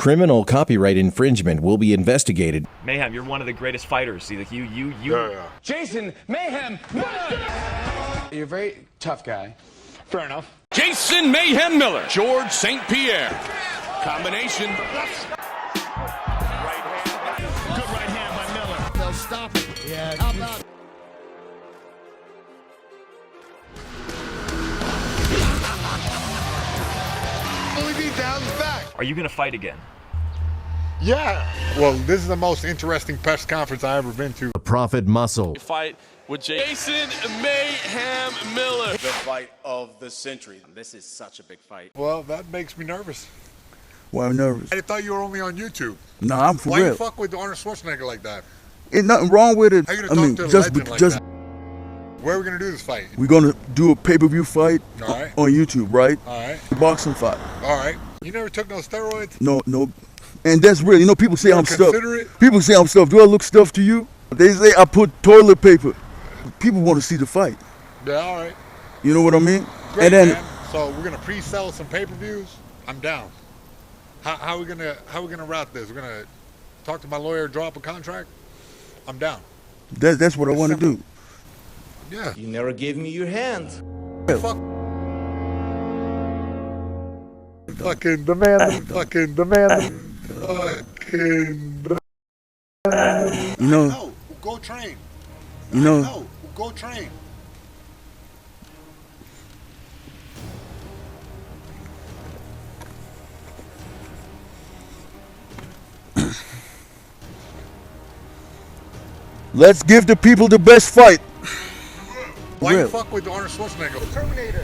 Criminal copyright infringement will be investigated. Mayhem, you're one of the greatest fighters. See, like you. Yeah. Jason Mayhem Miller! You're a very tough guy. Fair enough. Jason Mayhem Miller, George St. Pierre. Combination. Good right hand by Miller. They'll stop it. Yeah. How about only be down the back. Are you gonna fight again? Yeah. Well, this is the most interesting press conference I've ever been to. The Prophet Muscle. Fight with Jason Mayhem Miller. The fight of the century. This is such a big fight. Well, that makes me nervous. Well, I'm nervous. I thought you were only on YouTube. No, I'm for Why real. you fuck with Arnold Schwarzenegger like that? Ain't nothing wrong with it. How you gonna talk to a legend like that? Where are we gonna do this fight? We're gonna do a pay-per-view fight All right. on YouTube, right? All right. A boxing fight. All right. You never took no steroids? No. And that's real. You know, people say I'm stuffed. Consider it? People say I'm stuffed. Do I look stuffed to you? They say I put toilet paper. People want to see the fight. Yeah, all right. You know what I mean? Great, and then man. So we're gonna pre-sell some pay-per-views. I'm down. How we gonna route this? We're gonna talk to my lawyer, draw up a contract. I'm down. that's what I want to do. Yeah. You never gave me your hand. Fuck. Fucking demand. Fucking demand. Fucking. You know. No, go train. You know. No, go train. Let's give the people the best fight. Why Real. you fuck with Arnold Schwarzenegger? Terminator.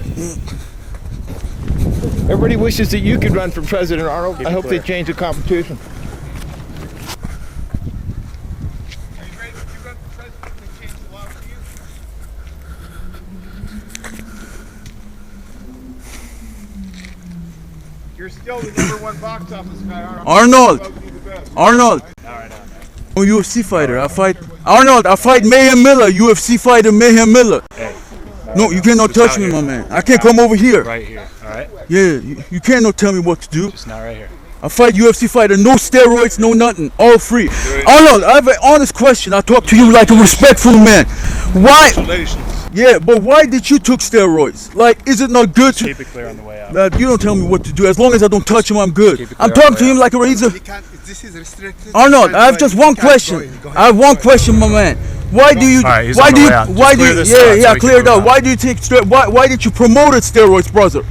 Everybody wishes that you could run for president, Arnold. I hope they change the competition. Are you ready to run for president and change the law for you? You're still the #1 box office guy, Arnold. Arnold. Supposed to be the best. Arnold. I'm a UFC fighter. I fight Mayhem Miller, UFC fighter Mayhem Miller. No, you cannot touch me, my man. I can't come over here. Right here, all right? Yeah, you cannot tell me what to do. Just not right here. I fight UFC fighter, no steroids, no nothing, all free. Arnold, I have an honest question. I talk to you like a respectful man. Why? Yeah, but why did you took steroids? Like, is it not good to? Keep it clear on the way out. You don't tell me what to do. As long as I don't touch him, I'm good. Keep it I'm clear on talking the to him way like a razor. This is restricted. Arnold, I have just one question. I have one question, my man. Why do you? All right, he's Why on the do you? way out. Why Just do clear you? this Yeah, out so yeah, we clear can it out. move Why on. do you take? Why did you promote steroids, brother?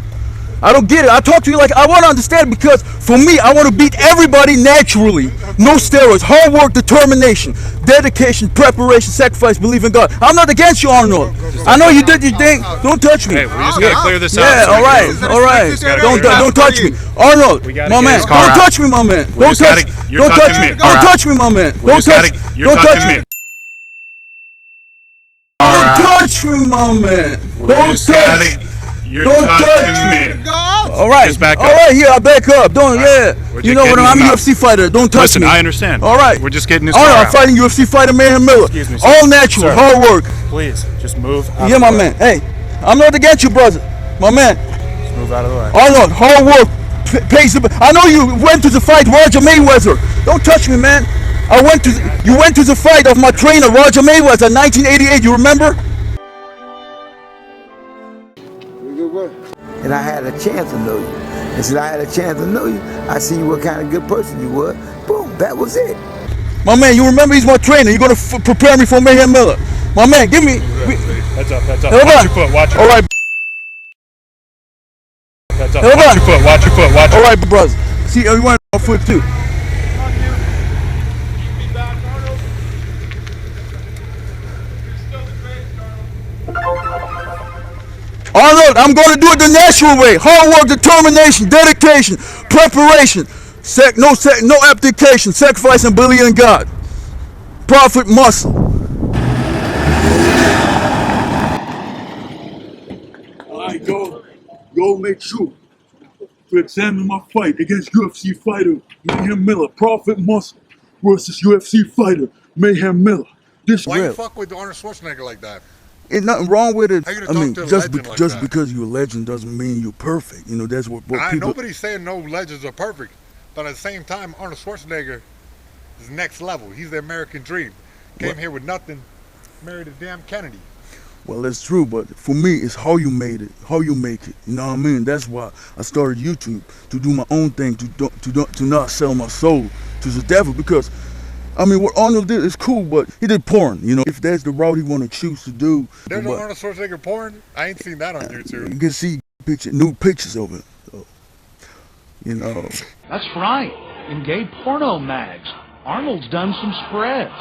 I don't get it. I talk to you like I want to understand because for me, I want to beat everybody naturally. No steroids. Hard work, determination, dedication, preparation, sacrifice, believe in God. I'm not against you, Arnold. I know you did your thing. Don't touch me. Hey, we just gotta clear this out. Yeah, so we all can right, move. all right. Don't touch me, Arnold. We gotta My get man, his car don't out. touch me, my man. We Don't just gotta- touch. you're Don't touch touching me. me. Don't All right. touch me, my man. We Don't just touch. gotta- you're Don't touch touching me. me. Don't touch me, my man. Don't touch. You're Don't touching me. All right, Just back all up. right, here, I back up. Don't, yeah. We're You just know what? getting I'm a him out. UFC fighter. Don't touch Listen, me. I understand. All right. We're just getting his All car right, I'm out. fighting UFC fighter Mayhem Miller. Excuse me, sir. All natural, Sir. hard work. Please, just move out Yeah, of the my way. man. Hey, I'm not against you, brother. My man. Just move out of the way. Arnold, hard work. Pays the. I know you went to the fight Roger Mayweather. Don't touch me, man. You went to the fight of my trainer Roger Mayweather in 1988. You remember? And I had a chance to know you. And since I had a chance to know you, I see what kind of good person you were. Boom, that was it. My man, you remember he's my trainer. You're gonna prepare me for Mayhem Miller. My man, give me. Heads up, heads up. Hold Watch on. your foot, watch your All right, Heads up, Hold watch on. your foot, watch your foot, watch all your right, brothers. See, you want my foot too. Arnold, I'm going to do it the natural way. Hard work, determination, dedication, preparation, no abdication, sacrifice, and belief in God. Prophet muscle. I go make sure to examine my fight against UFC fighter Mayhem Miller. Prophet muscle versus UFC fighter Mayhem Miller. This Why you real. fuck with Arnold Schwarzenegger like that? Ain't nothing wrong with it. How you I gonna mean, talk to a just legend like just that? because you're a legend doesn't mean you're perfect. You know, that's what people. Nobody's saying no legends are perfect. But at the same time, Arnold Schwarzenegger is next level. He's the American dream. Came here with nothing, married a damn Kennedy. Well, that's true, but for me, it's how you made it, how you make it. You know what I mean? That's why I started YouTube, to do my own thing, to not sell my soul to the devil. Because, I mean, what Arnold did is cool, but he did porn. You know, if that's the route he want to choose to do. There's no Arnold Schwarzenegger porn? I ain't seen that on YouTube. You can see new pictures of it. So, you know. That's right. In gay porno mags, Arnold's done some spreads.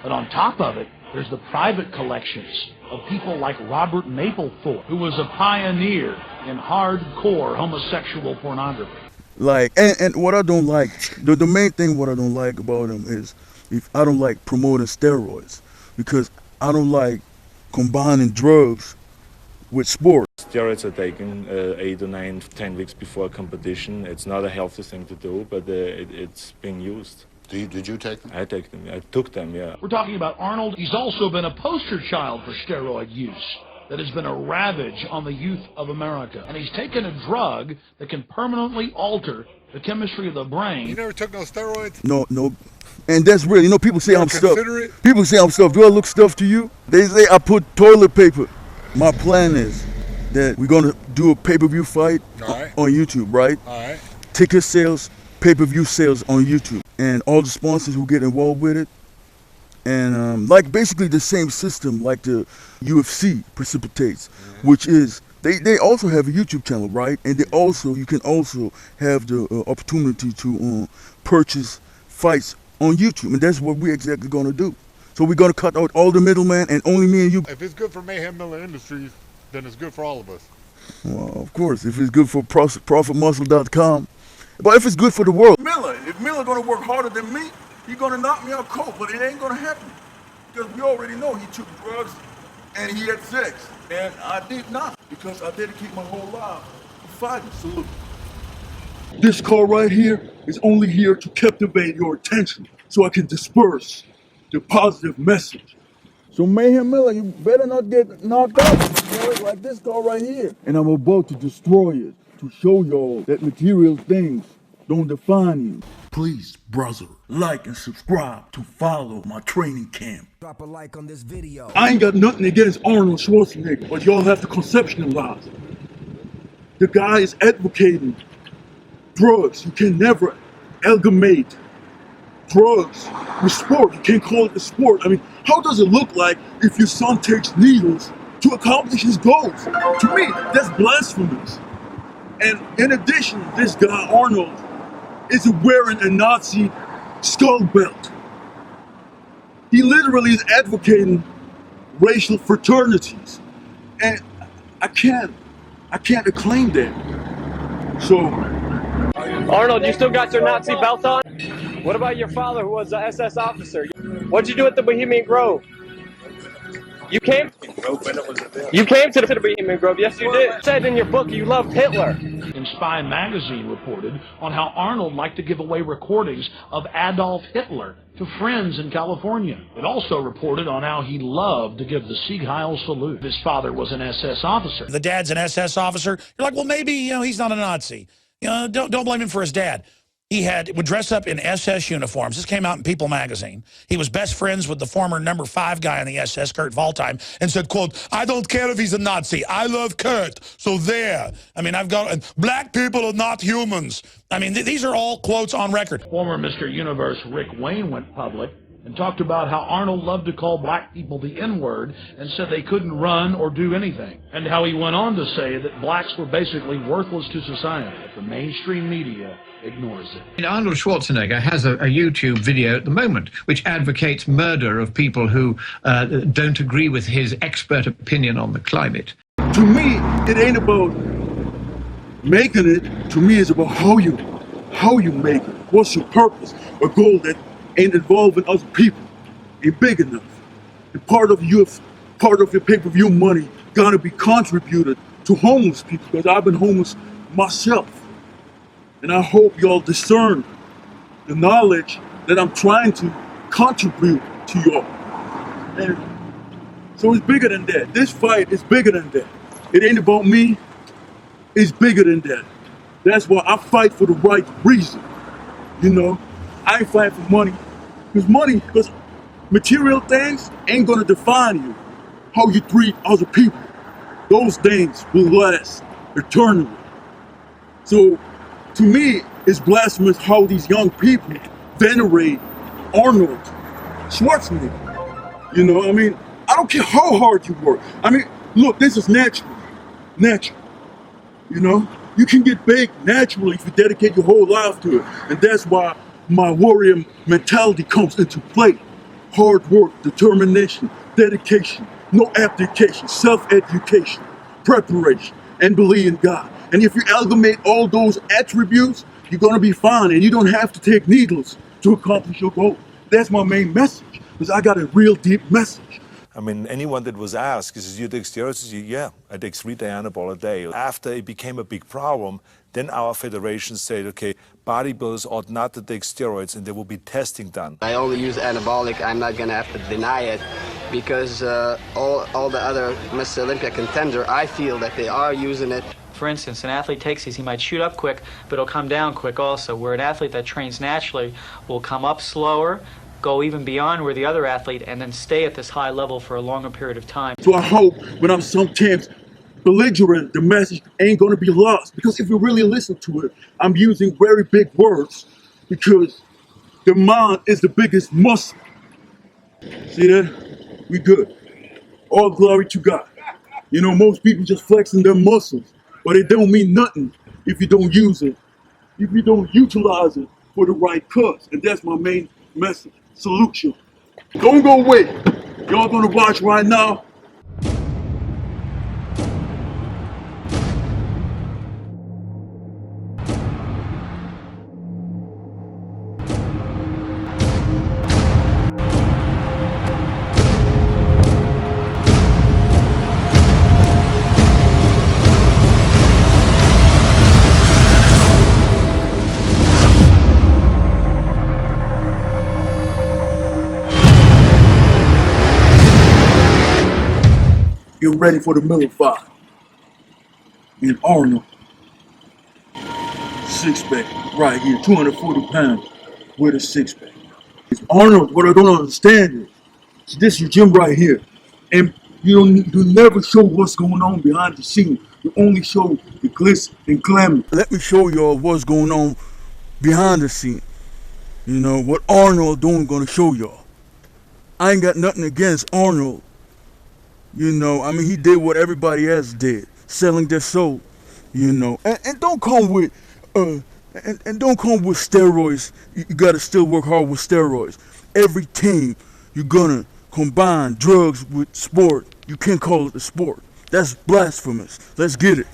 But on top of it, there's the private collections of people like Robert Mapplethorpe, who was a pioneer in hardcore homosexual pornography. Like, and what I don't like, the main thing what I don't like about him is, if I don't like promoting steroids, because I don't like combining drugs with sport. Steroids are taken 8 or 9, 10 weeks before a competition. It's not a healthy thing to do, but it's being used. Did you take them? I take them. I took them, yeah. We're talking about Arnold. He's also been a poster child for steroid use that has been a ravage on the youth of America. And he's taken a drug that can permanently alter the chemistry of the brain. You never took no steroids? No. And that's real. You know, people say I'm stuffed. It? People say I'm stuffed. Do I look stuffed to you? They say I put toilet paper. My plan is that we're going to do a pay-per-view fight on YouTube, right? All right. Ticket sales, pay-per-view sales on YouTube. And all the sponsors will get involved with it. And like basically the same system like the UFC precipitates, which is they also have a YouTube channel, right? And you can also have the opportunity to purchase fights on YouTube. And that's what we're exactly going to do. So we're going to cut out all the middleman and only me and you. If it's good for Mayhem Miller Industries, then it's good for all of us. Well, of course, if it's good for ProfitMuscle.com. But if it's good for the world. If Miller gonna work harder than me, he's gonna knock me out cold, but it ain't gonna happen. Because we already know he took drugs and he had sex. And I did not, because I dedicate my whole life to fighting. Salute. This call right here is only here to captivate your attention so I can disperse the positive message. So Mayhem Miller, you better not get knocked out, like this call right here. And I'm about to destroy it, to show y'all that material things don't define you. Please, brother, like and subscribe to follow my training camp. Drop a like on this video. I ain't got nothing against Arnold Schwarzenegger, but y'all have to conceptualize. The guy is advocating drugs. You can never amalgamate drugs with sport. You can't call it a sport. I mean, how does it look like if your son takes needles to accomplish his goals? To me, that's blasphemous. And in addition, this guy, Arnold, is wearing a Nazi skull belt. He literally is advocating racial fraternities. And I can't acclaim that. So. Arnold, you still got your Nazi belt on? What about your father who was an SS officer? What'd you do at the Bohemian Grove? You came to the Bohemian Grove, yes you did. You said in your book you loved Hitler. And Spy Magazine reported on how Arnold liked to give away recordings of Adolf Hitler to friends in California. It also reported on how he loved to give the Sieg Heil salute. His father was an SS officer. The dad's an SS officer. You're like, well, maybe he's not a Nazi. Don't blame him for his dad. He would dress up in SS uniforms. This came out in People magazine. He was best friends with the former number 5 guy in the SS, Kurt Waldheim, and said, quote, I don't care if he's a Nazi. I love Kurt. So there. I mean, black people are not humans. I mean, these are all quotes on record. Former Mr. Universe Rick Wayne went public and talked about how Arnold loved to call black people the N-word and said they couldn't run or do anything. And how he went on to say that blacks were basically worthless to society. But the mainstream media ignores it. Arnold Schwarzenegger has a YouTube video at the moment which advocates murder of people who don't agree with his expert opinion on the climate. To me, it ain't about making it. To me, it's about how you make it. What's your purpose? A goal that ain't involving other people ain't big enough. And part of your pay-per-view money gotta be contributed to homeless people, because I've been homeless myself. And I hope y'all discern the knowledge that I'm trying to contribute to y'all. And so it's bigger than that. This fight is bigger than that. It ain't about me. It's bigger than that. That's why I fight for the right reason. You know, I ain't fighting for money. Because material things ain't gonna define you. How you treat other people, those things will last eternally. So, to me, it's blasphemous how these young people venerate Arnold Schwarzenegger. You know, I mean, I don't care how hard you work. I mean, look, this is natural. Natural. You know, you can get big naturally if you dedicate your whole life to it. And that's why my warrior mentality comes into play. Hard work, determination, dedication, no abdication, self-education, preparation, and believe in God. And if you amalgamate all those attributes, you're gonna be fine, and you don't have to take needles to accomplish your goal. That's my main message, because I got a real deep message. I mean, anyone that was asked, is you take steroids? Yeah, I take 3 Dianabol a day. After it became a big problem, then our federation said, okay, bodybuilders ought not to take steroids, and there will be testing done. I only use anabolic. I'm not going to have to deny it, because all the other Mr. Olympia contender, I feel that they are using it. For instance, an athlete takes these, he might shoot up quick, but he'll come down quick also, where an athlete that trains naturally will come up slower, go even beyond where the other athlete, and then stay at this high level for a longer period of time. So I hope when I'm sometimes belligerent, the message ain't gonna be lost. Because if you really listen to it, I'm using very big words, because the mind is the biggest muscle. See that? We good. All glory to God. You know, most people just flexing their muscles, but it don't mean nothing if you don't use it, if you don't utilize it for the right cause. And that's my main message. Salute you. Don't go away. Y'all gonna watch right now. Get ready for the Miller fight. And Arnold. 6-pack right here, 240 pounds with a 6-pack. It's Arnold, what I don't understand is this is your gym right here. And you never show what's going on behind the scene. You only show the glitz and glamour. Let me show y'all what's going on behind the scene. You know, what Arnold doing gonna show y'all. I ain't got nothing against Arnold. You know, I mean, he did what everybody else did, selling their soul. You know, and don't come with, and don't come with steroids. You gotta still work hard with steroids. Every team, you're gonna combine drugs with sport. You can't call it a sport. That's blasphemous. Let's get it.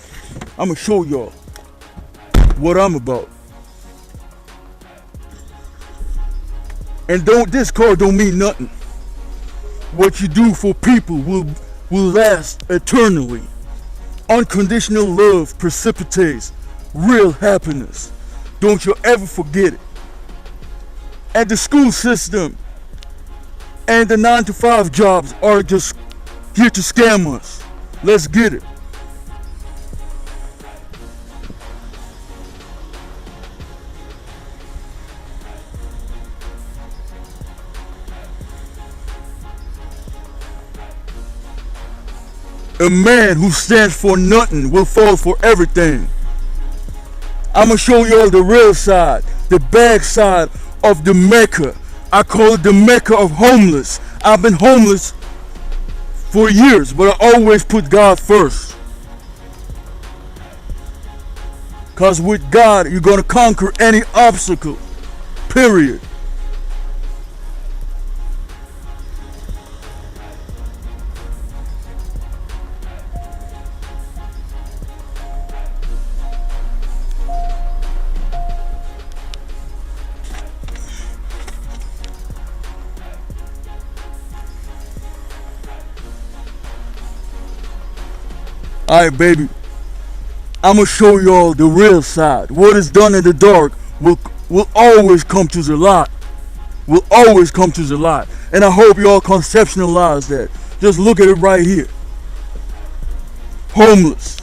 I'm gonna show y'all what I'm about. And this card don't mean nothing. What you do for people will last eternally. Unconditional love precipitates real happiness. Don't you ever forget it. And the school system and the 9-to-5 jobs are just here to scam us. Let's get it. A man who stands for nothing will fall for everything. I'ma show y'all the real side, the bad side of the Mecca. I call it the Mecca of homeless. I've been homeless for years, but I always put God first. Cause with God, you're gonna conquer any obstacle, period. Alright, baby, I'ma show y'all the real side. What is done in the dark will always come to the light. Will always come to the light. And I hope y'all conceptualize that. Just look at it right here. Homeless.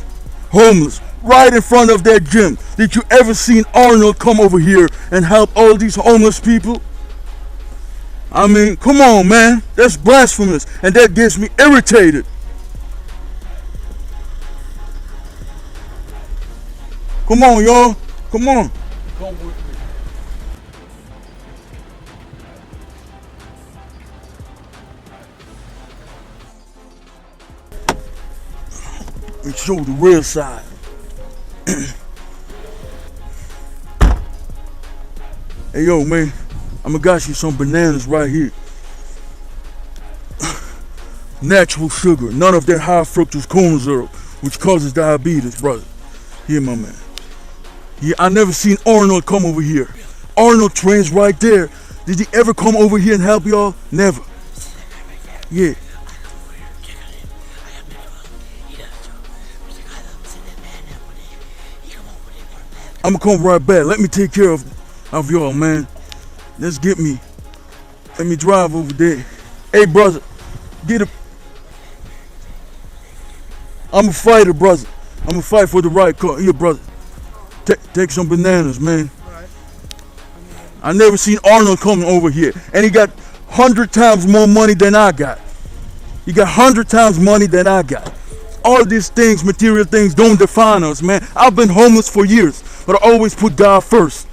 Homeless. right in front of that gym. Did you ever seen Arnold come over here and help all these homeless people? I mean, come on, man. That's blasphemous, and that gets me irritated. Come on, y'all. Come on. Come with me. And show the real side. Hey, yo, man. I'ma got you some bananas right here. Natural sugar. None of that high fructose corn syrup, which causes diabetes, brother. Here, my man. Yeah, I never seen Arnold come over here. Arnold trains right there. Did he ever come over here and help y'all? Never. Yeah. I'm gonna come right back. Let me take care of y'all, man. Let me drive over there. Hey, brother, I'm a fighter, brother. I'm gonna fight for the right cause. Here, brother. Take some bananas, man. I never seen Arnold coming over here, and he got 100 times more money than I got. He got 100 times money than I got. All these things, material things, don't define us, man. I've been homeless for years, but I always put God first.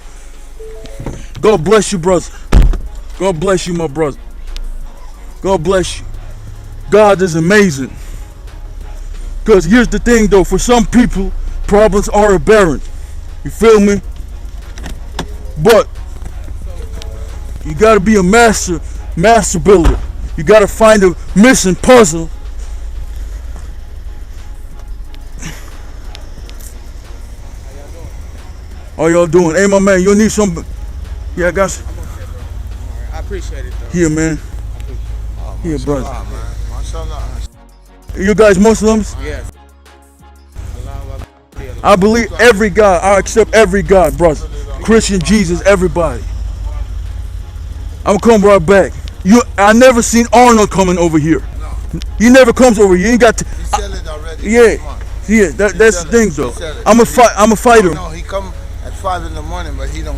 God bless you, brother. God bless you, my brother. God bless you. God is amazing. Because here's the thing, though. For some people, problems are aberrant. You feel me? But you got to be a master builder. You got to find a missing puzzle. How y'all doing? Hey, my man, you need some? Yeah, I got some. I appreciate it, though. Here, man. Here, brother. Mashallah. You guys Muslims? Yes. I believe every God. I accept every God, brother. Christian, Jesus, everybody. I'm gonna come right back. I never seen Arnold coming over here. No. He never comes over here. He got. He sell it already. Yeah. That's the thing, though. I'm a fighter. No, he come at 5 in the morning, but he don't.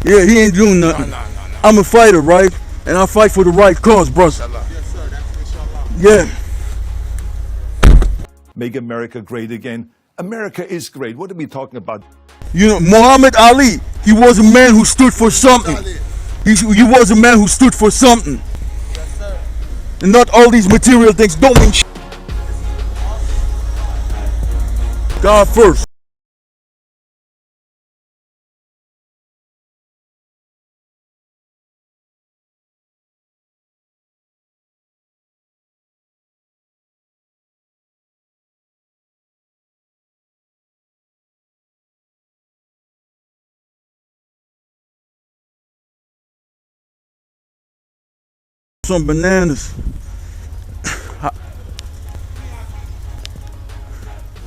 Yeah, he ain't doing nothing. No. I'm a fighter, right? And I fight for the right cause, brother. Yes, sir. That's Yeah. Make America great again. America is great. What are we talking about? You know, Muhammad Ali, he was a man who stood for something. He was a man who stood for something. Yes, sir. And not all these material things don't mean shit. God first. Some bananas.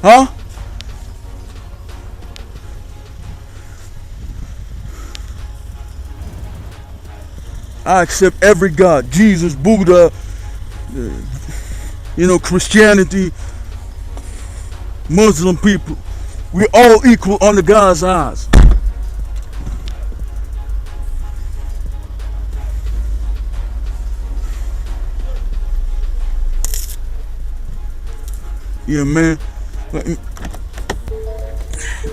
Huh? I accept every God. Jesus, Buddha, Christianity, Muslim people. We're all equal under God's eyes. Yeah, man.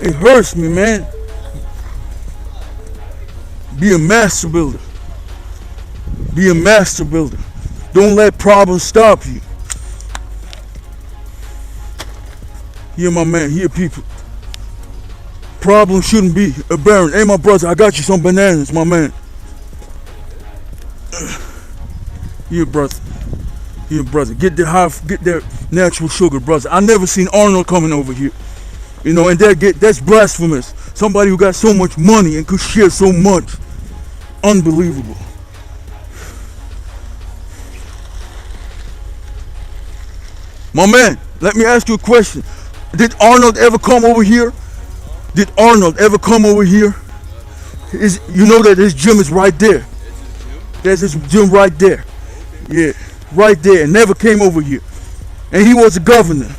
It hurts me, man. Be a master builder. Be a master builder. Don't let problems stop you. Here, my man. Here, people. Problems shouldn't be aberrant. Hey, my brother, I got you some bananas, my man. Here, brother. Here, brother. Get that natural sugar, brother. I never seen Arnold coming over here. And that's blasphemous. Somebody who got so much money and could share so much. Unbelievable. My man, let me ask you a question. Did Arnold ever come over here? Did Arnold ever come over here? You know that his gym is right there. There's his gym right there. Yeah, right there. Never came over here. And he was a governor.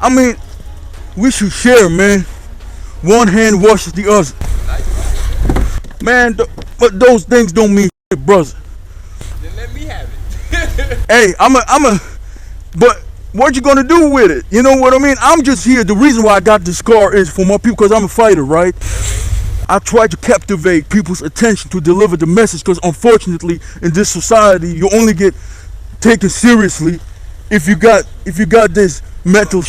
I mean, We should share, man. One hand washes the other. Man, but those things don't mean shit, brother. Then let me have it. Hey, but what you gonna do with it? You know what I mean? I'm just here. The reason why I got this scar is for my people, because I'm a fighter, right? I try to captivate people's attention to deliver the message, because unfortunately in this society you only get taken seriously if you got this mental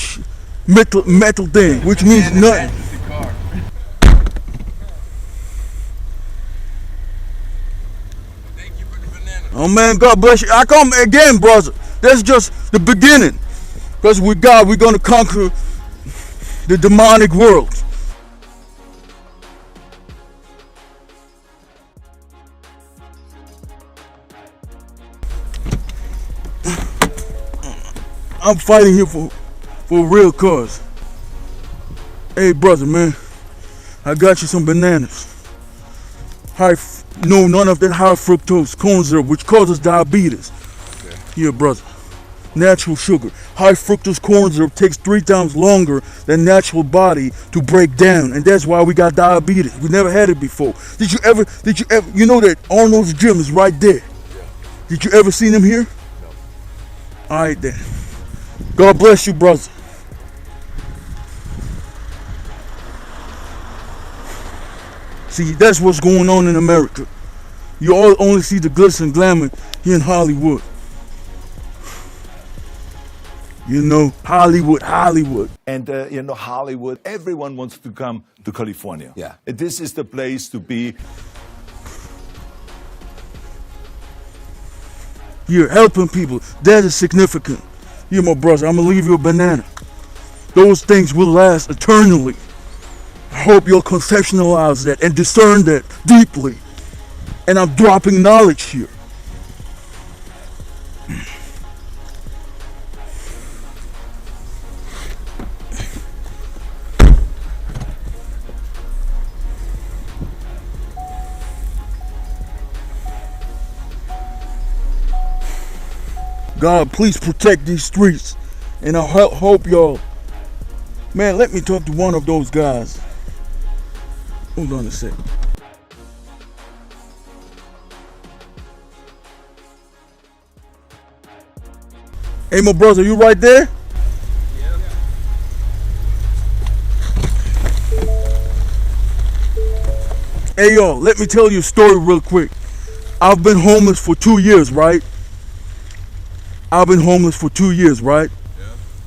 thing, which means nothing. Oh man, God bless you. I come again, brother. That's just the beginning. Because with God, we're going to conquer the demonic world. I'm fighting here for a real cause. Hey, brother, man. I got you some bananas. None of that high fructose corn syrup, which causes diabetes. Okay. Here, brother. Natural sugar. High fructose corn syrup takes 3 times longer than natural body to break down, and that's why we got diabetes. We never had it before. Did you ever, you know that Arnold's gym is right there? Yeah. Did you ever see him here? No. All right then. God bless you, brother. See, that's what's going on in America. You all only see the glitz and glamour here in Hollywood. You know, Hollywood. And, Hollywood, everyone wants to come to California. Yeah. This is the place to be. You're helping people. That is significant. Here, my brother, I'm going to leave you a banana. Those things will last eternally. I hope you'll conceptualize that and discern that deeply. And I'm dropping knowledge here. God, please protect these streets. And I hope y'all. Man, let me talk to one of those guys. Hold on a second. Hey, my brother, you right there? Yeah. Hey, y'all, let me tell you a story real quick. I've been homeless for 2 years, right? Yeah.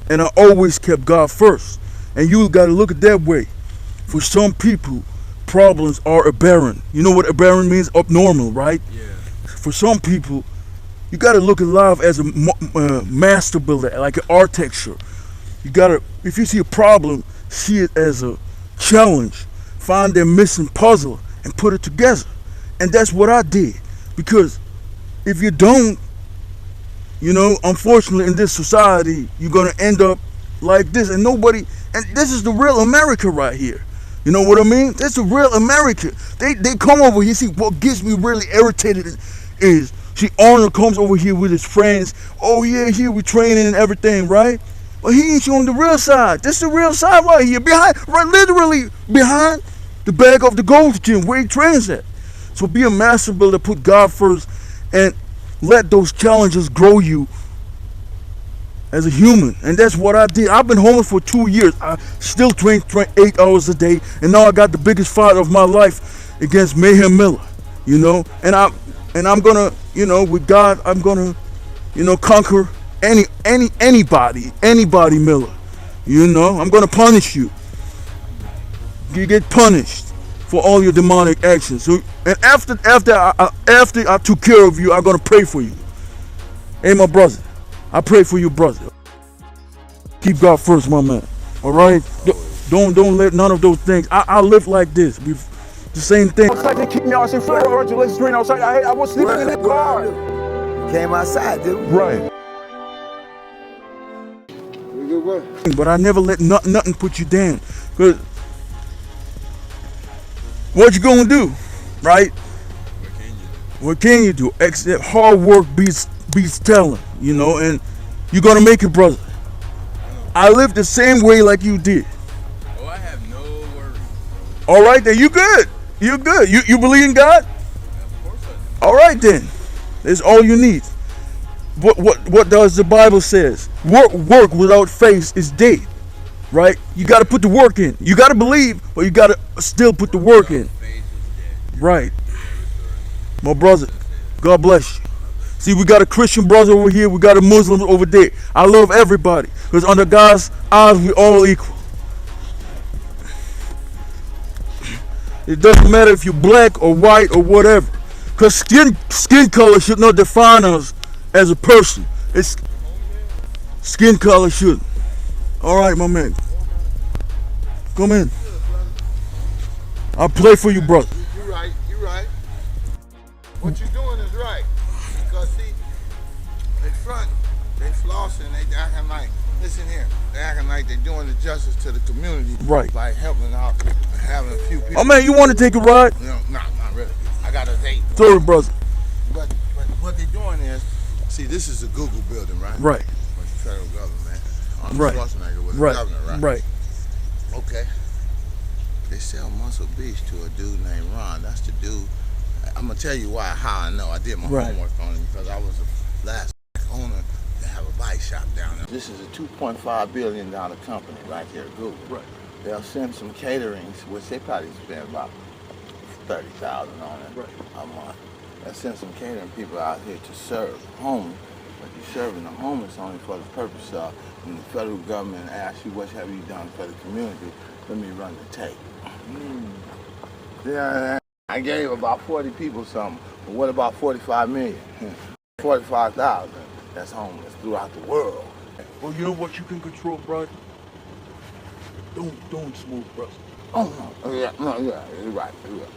And I always kept God first. And you got to look at that way. For some people, problems are aberrant. You know what aberrant means? Abnormal, right? Yeah. For some people, you got to look at life as a master builder, like an architecture. You got to, if you see a problem, see it as a challenge. Find their missing puzzle and put it together. And that's what I did. Because if you don't, unfortunately in this society, you're going to end up like this. And this is the real America right here. You know what I mean? That's the real America. They come over here. See, what gets me really irritated is, see, Arnold comes over here with his friends. Oh yeah, here we training and everything, right? But he ain't showing the real side. This is the real side right here, literally behind the back of the gold gym where he trains at. So be a master builder, put God first, and let those challenges grow you as a human. And that's what I did. I've been homeless for 2 years. I still train 8 hours a day, and now I got the biggest fight of my life against Mayhem Miller. And I'm gonna, with God, I'm gonna, conquer anybody Miller. I'm gonna punish you. You get punished for all your demonic actions. So, and after I took care of you, I'm gonna pray for you. Hey, my brother, I pray for you, brother. Keep God first, my man. All right? Don't let none of those things. I live like this. The same thing. Outside, they kicked me out. I said, "Fred, let's train outside." I was sleeping in the car. Came outside, dude. Right. But I never let nothing put you down. Cause what you gonna do, right? What can you do? Except hard work beats talent, and you're gonna make it, brother. I live the same way like you did. All right, then you good. You good. You believe in God? All right, then. That's all you need. What does the Bible says? Work without faith is dead. Right? You got to put the work in. You got to believe, but you got to still put the work in. Right. My brother, God bless you. See, we got a Christian brother over here. We got a Muslim over there. I love everybody. Because under God's eyes, we all equal. It doesn't matter if you're black or white or whatever. Because skin color should not define us as a person. It's skin color shouldn't. All right, my man. Come in. I'll play for you, brother. You're right. You're right. What you're doing is right. Because see, they front, they flossing, they acting like, listen here, they acting like they're doing the justice to the community. Right. By helping out, having a few people. Oh man, you want to take a ride? No, not really. I got a date. Sorry, brother. But what they're doing is, see, this is a Google building, right? Right. With the federal government. Arnold Right. Schwarzenegger was Right. the governor, right? Right. Okay. They sell Muscle Beach to a dude named Ron. That's the dude. I'm gonna tell you how I know. I did my homework on him because I was the last owner to have a bike shop down there. This is a $2.5 billion company right here, Google. Right. They'll send some caterings, which they probably spend about $30,000 on it a month. They'll send some catering people out here to serve homeless, but you're serving the homeless only for the purpose of when the federal government asks you what have you done for the community, let me run the tape. Yeah, I gave about 40 people something, but what about 45 million? 45,000 that's homeless throughout the world. Well, you know what you can control, brother? Don't smoke, brother. Oh no, yeah, you're right.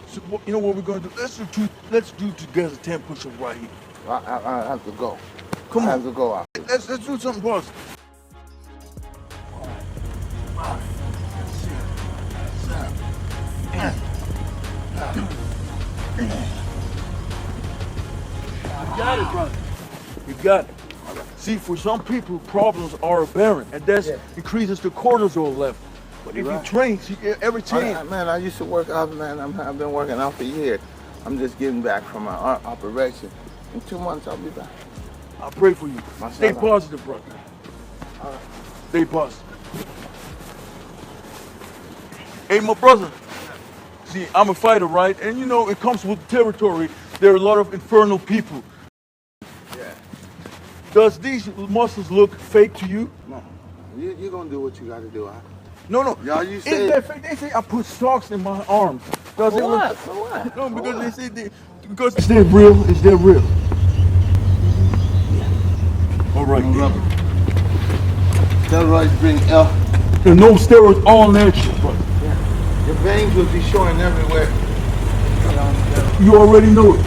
So, you know what we're gonna do? Let's do together 10 push-ups right here. I have to go. Come on. I have to go out. Let's do something positive. You got it, brother. You got it. See, for some people, problems are apparent, and that increases the cortisol level. But if you train, see, every time. Man, I used to work out, man. I've been working out for years. I'm just getting back from my operation. In 2 months, I'll be back. I pray for you. Stay positive, brother. Stay positive. Hey, my brother. See, I'm a fighter, right? And you know, it comes with territory. There are a lot of infernal people. Yeah. Does these muscles look fake to you? No. You're going to do what you got to do, huh? No. Y'all, you say... They say I put socks in my arms. Does For it what? look... For what? No, because they say because is that real? Is that real? All right. Steroids bring and no steroids, all natural, brother. Yeah. Your veins will be showing everywhere. You already know it.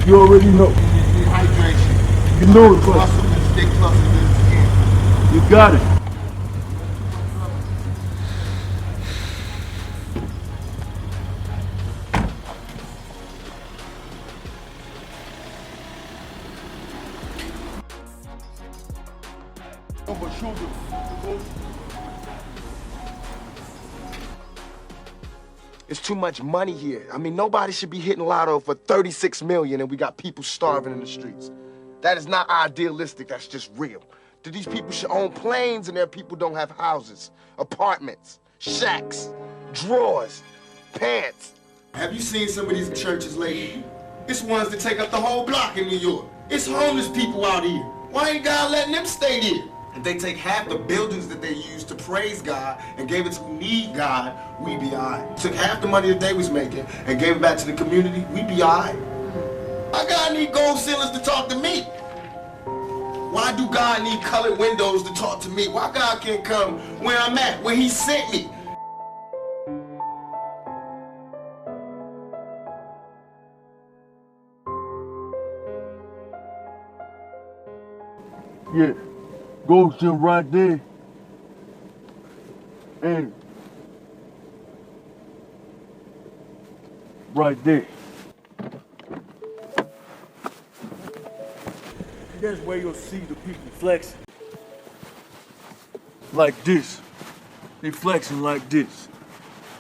You already know. Dehydration. You know it, brother. Muscles and stick muscles in the skin. You got it. It's too much money here. I mean, nobody should be hitting lotto for 36 million and we got people starving in the streets. That is not idealistic, that's just real. These people should own planes and their people don't have houses, apartments, shacks, drawers, pants. Have you seen some of these churches lately? It's ones that take up the whole block in New York. It's homeless people out here. Why ain't God letting them stay there? If they take half the buildings that they use to praise God and gave it to who need God, we be all right. Took half the money that they was making and gave it back to the community, we be all right. Why God need gold ceilings to talk to me? Why do God need colored windows to talk to me? Why God can't come where I'm at, where he sent me? Yeah. Gold gym right there. And right there. That's where you'll see the people flexing. Like this. They flexing like this.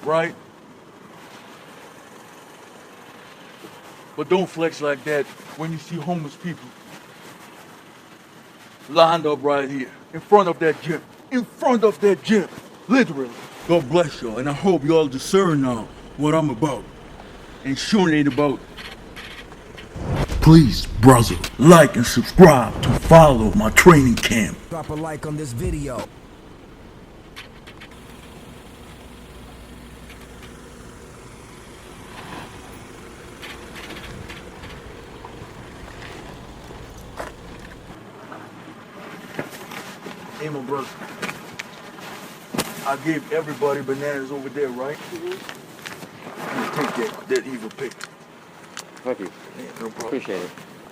Right? But don't flex like that when you see homeless people lined up right here, in front of that gym. In front of that gym, literally. God bless y'all, and I hope y'all discern now what I'm about. And sure ain't about. Please, brother, like and subscribe to follow my training camp. Drop a like on this video. Hey, my brother. I gave everybody bananas over there, right? Take that evil pic. Thank you. Yeah, no problem. Appreciate it.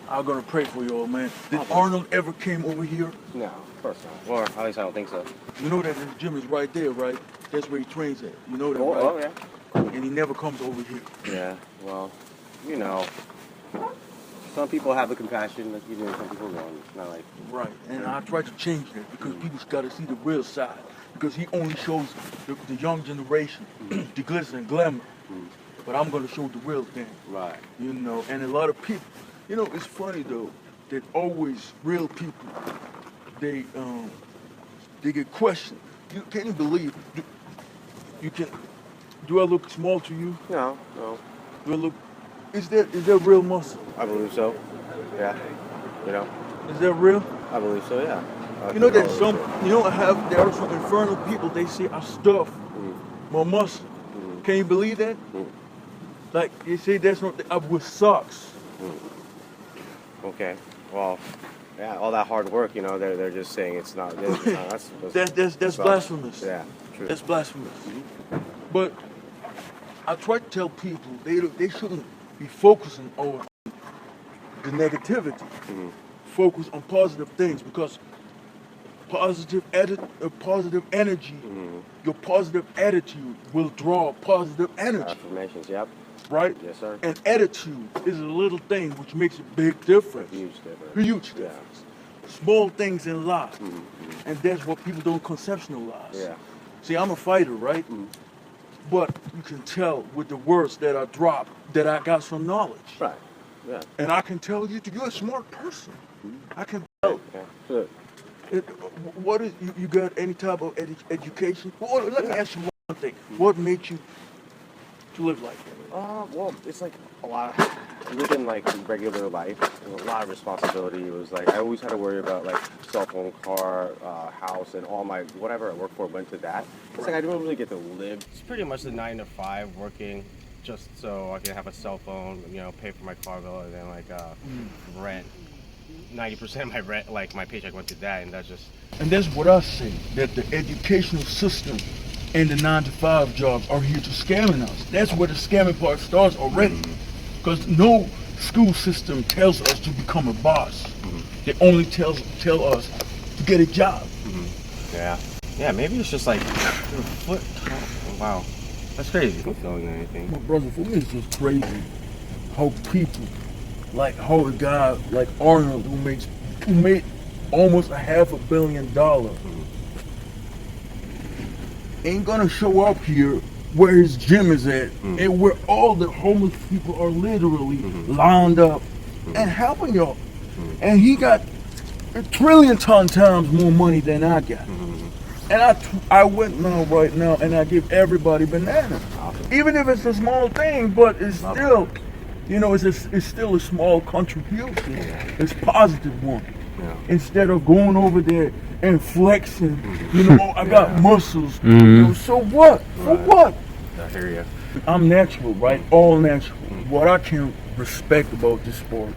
I'm gonna pray for you all, man. Did Arnold ever came over here? No, of course not. Or at least I don't think so. You know that his gym is right there, right? That's where he trains at. You know that, Oh, right? oh yeah. And he never comes over here. Yeah, well, you know, some people have the compassion that you do, some people don't. It's not like... Right, and I try to change that because people gotta see the real side. Because he only shows the young generation the glitz and glamour. But I'm gonna show the real thing. Right. You know, and a lot of people, you know, it's funny though, that always real people, they get questioned. Can you believe, do I look small to you? No, no. Do I look, is that real muscle? I believe so. Yeah. You know? Is that real? I believe so, yeah. You know that there are some infernal people, they say I stuff my muscle. Can you believe that? Like, they say that's not, with socks. Okay. Well, yeah, all that hard work, you know, they're just saying it's not. That's blasphemous. Yeah, true. That's blasphemous. But I try to tell people they shouldn't be focusing on the negativity. Focus on positive things because positive energy, your positive attitude will draw positive energy. Affirmations, yep. Right? Yes, sir. And attitude is a little thing which makes a big difference. Huge difference. Huge difference. Small things in life. And that's what people don't conceptualize. Yeah. See, I'm a fighter, right? But you can tell with the words that I drop that I got some knowledge. Right. Yeah. And I can tell you, you're a smart person. I can tell. Okay. Good. What is you got any type of education? Well, let me ask you one thing. What made you to live like that? Well, it's like a lot of living like regular life. There's a lot of responsibility. It was like I always had to worry about like cell phone, car, house, and all my whatever I worked for went to that. It's like I didn't really get to live. It's pretty much the 9 to 5 working just so I can have a cell phone, you know, pay for my car bill, and then like rent. 90% of my rent, like my paycheck went to that, and that's just... And that's what I say, that the educational system and the 9 to 5 jobs are here to scamming us. That's where the scamming part starts already. Because no school system tells us to become a boss. They only tell us to get a job. Yeah. Yeah, maybe it's just like... What? Oh, wow. That's crazy. I'm feeling anything. My brother, for me it's just crazy how people... Like how a guy like Arnold who made almost $500 million ain't gonna show up here where his gym is at and where all the homeless people are literally lined up and helping y'all. And he got 1 trillion times more money than I got. And I went right now and I give everybody bananas. Even if it's a small thing, but it's still... You know, it's still a small contribution. It's a positive one. Instead of going over there and flexing, you know, I got muscles. You know, so what? For what? I hear you. I'm natural, right? All natural. What I can respect about this sport,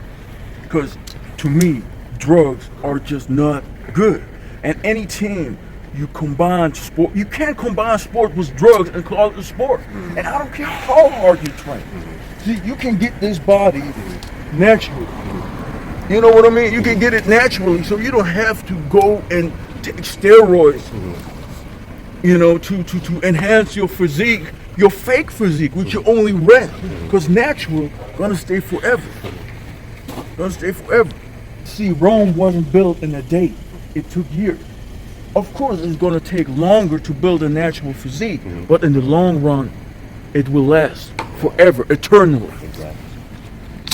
because to me, drugs are just not good. And any team you combine sport, you can't combine sport with drugs and call it a sport. And I don't care how hard you train. See, you can get this body naturally. You know what I mean? You can get it naturally, so you don't have to go and take steroids, you know, to enhance your physique, your fake physique, which you only rent. Because natural gonna stay forever. Gonna stay forever. See, Rome wasn't built in a day. It took years. Of course, it's gonna take longer to build a natural physique, but in the long run, it will last forever, eternally.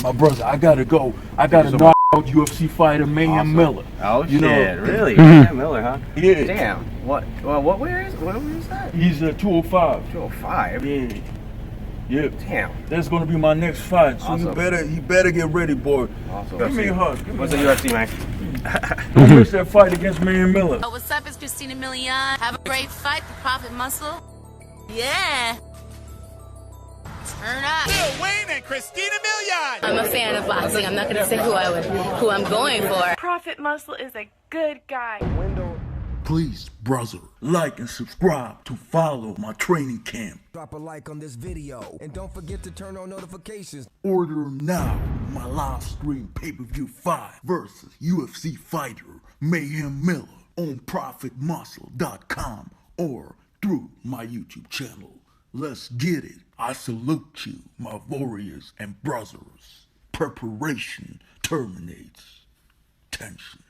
My brother, I gotta go. I gotta knock out UFC fighter Mayhem Miller. Oh You shit! know? Really? Mayhem Miller, huh? Yeah. Damn. What? Well, what weight is that? He's a 205. 205. Yeah. Yeah. Damn. That's gonna be my next fight. So Awesome. he better get ready, boy. Awesome. Give me a hug. What's the UFC, man? Don't miss that fight against Mayhem Miller. Oh, what's up? It's Christina Milian. Have a great fight, the Prophet Muscle. Yeah. Turn up. Lil Wayne and Christina Milian. I'm a fan of boxing. I'm not going to say who I'm going for. Prophet Muscle is a good guy. Please, brother, like and subscribe to follow my training camp. Drop a like on this video and don't forget to turn on notifications. Order now my live stream pay-per-view 5 versus UFC fighter Mayhem Miller on ProfitMuscle.com or through my YouTube channel. Let's get it. I salute you, my warriors and brothers. Preparation terminates tension.